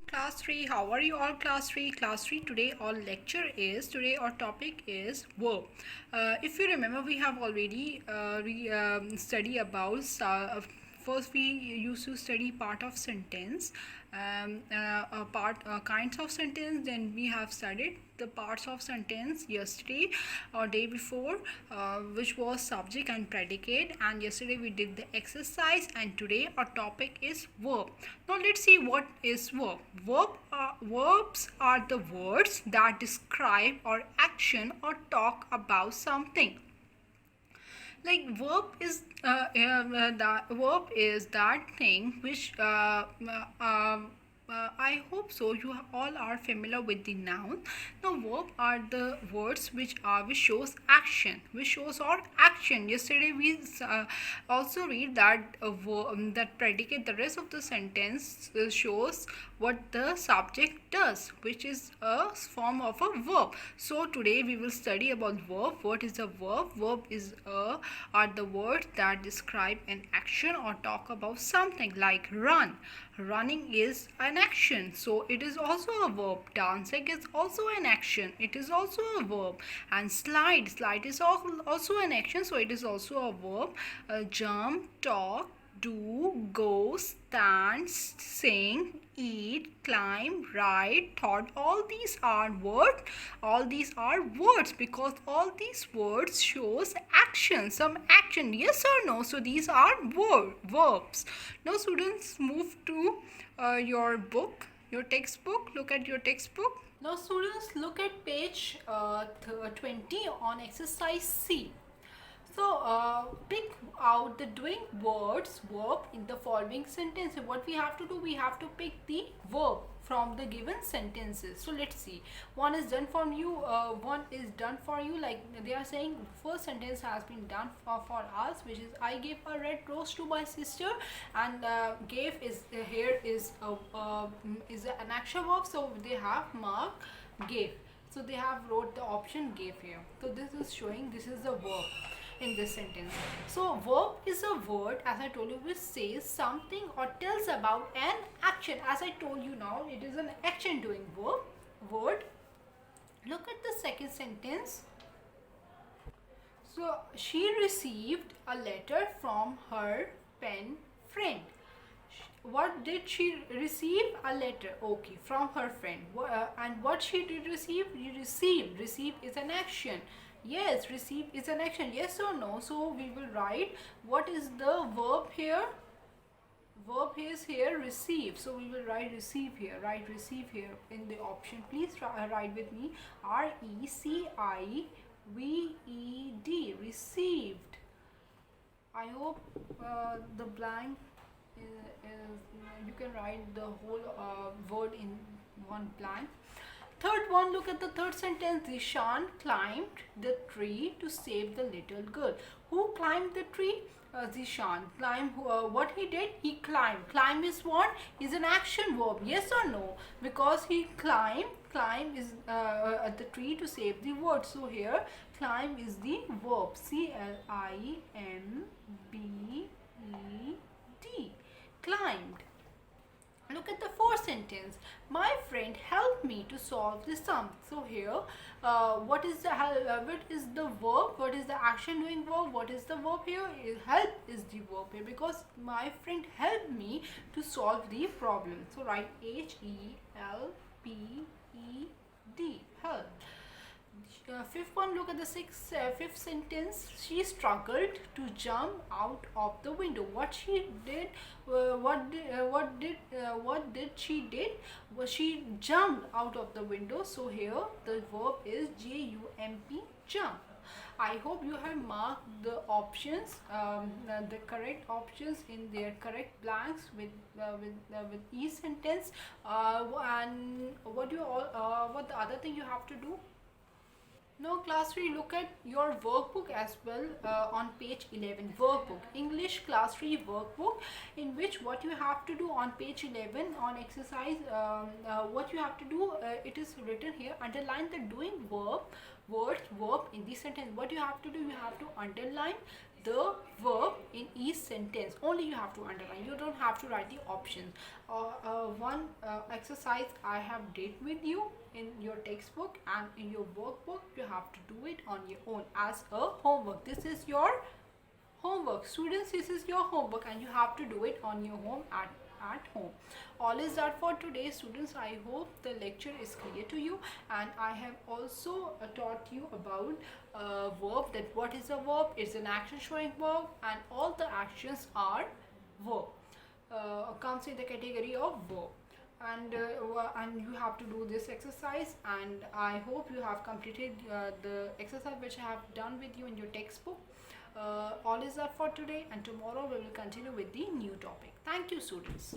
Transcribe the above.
Class 3, how are you all? Class 3, today our topic is verb. If you remember, we have already study about first we used to study part of sentence, kinds of sentence. Then we have studied the parts of sentence yesterday or day before, which was subject and predicate, and yesterday we did the exercise, and today our topic is verb. Now let's see what is verb. Verbs are the words that describe or action or talk about something. Like verb is that thing which I hope so you all are familiar with the noun. Now verb are the words which shows action, which shows our action. Yesterday we also read that that predicate, the rest of the sentence shows what the subject does, which is a form of a verb. So today we will study about verb. What is a verb? Verb is are the words that describe an action or talk about something, like run. Running is an action, so it is also a verb. Dancing is also an action, it is also a verb. And slide is also an action, so it is also a verb. Jump, talk, do, go, stand, sing, eat, climb, ride, thought. All these are words because all these words shows action, some action, yes or no. So these are verbs. Now students, move to your book, your textbook. Look at your textbook. Now students, look at page 20 on exercise C. So pick out the doing verb in the following sentence. What we have to do, we have to pick the verb from the given sentences. So let's see. One is done for you. Like they are saying, first sentence has been done for us, which is I gave a red rose to my sister, and gave is here is an action verb. So they have marked gave. So they have wrote the option gave here. So this is showing this is the verb in this sentence. So verb is a word, as I told you, which says something or tells about an action. As I told you, now it is an action doing word. Look at the second sentence. So she received a letter from her pen friend. What did she receive? A letter. Okay, from her friend. And what she did receive? You received. Receive is an action. Yes, receive is an action. Yes or no? So we will write what is the verb here. Verb is here receive. So we will write receive here. Write receive here in the option. Please write with me. RECIVED. Received. I hope the blank you can write the whole word in one blank. Third one, look at the third sentence. Zishan climbed the tree to save the little girl. Who climbed the tree? Zishan. Climb. What he did? He climbed. Climb is what? Is an action verb. Yes or no? Because he climbed. Climb is at the tree to save the word. So here, climb is the verb. CLIMBED. Climbed. Look at the fourth sentence. My friend helped me to solve the sum. So here, what is the verb? What is the action doing verb? What is the verb here? Help is the verb here, because my friend helped me to solve the problem. So write HELPED. Help. Fifth one, look at the fifth sentence. She struggled to jump out of the window. What she did? What did she did? Well, she jumped out of the window. So here the verb is JUMP, jump. I hope you have marked the options, the correct options in their correct blanks with each sentence. And what the other thing you have to do? Now class 3, look at your workbook as well on page 11. Workbook, English class 3 workbook, in which what you have to do on page 11 on exercise, what you have to do, it is written here, underline the doing verb, verb in the sentence. What you have to do, you have to underline the verb in each sentence. Only you have to underline. You don't have to write the options. One exercise I have did with you in your textbook and in your workbook. You have to do it on your own as a homework. This is your homework. Students, this is your homework and you have to do it on your home at home. All is that for today, students. I hope the lecture is clear to you, and I have also taught you about verb, that what is a verb. It's an action showing verb, and all the actions are verb, comes in the category of verb. And you have to do this exercise, and I hope you have completed the exercise which I have done with you in your textbook. All is that for today, and tomorrow we will continue with the new topic. Thank you, students.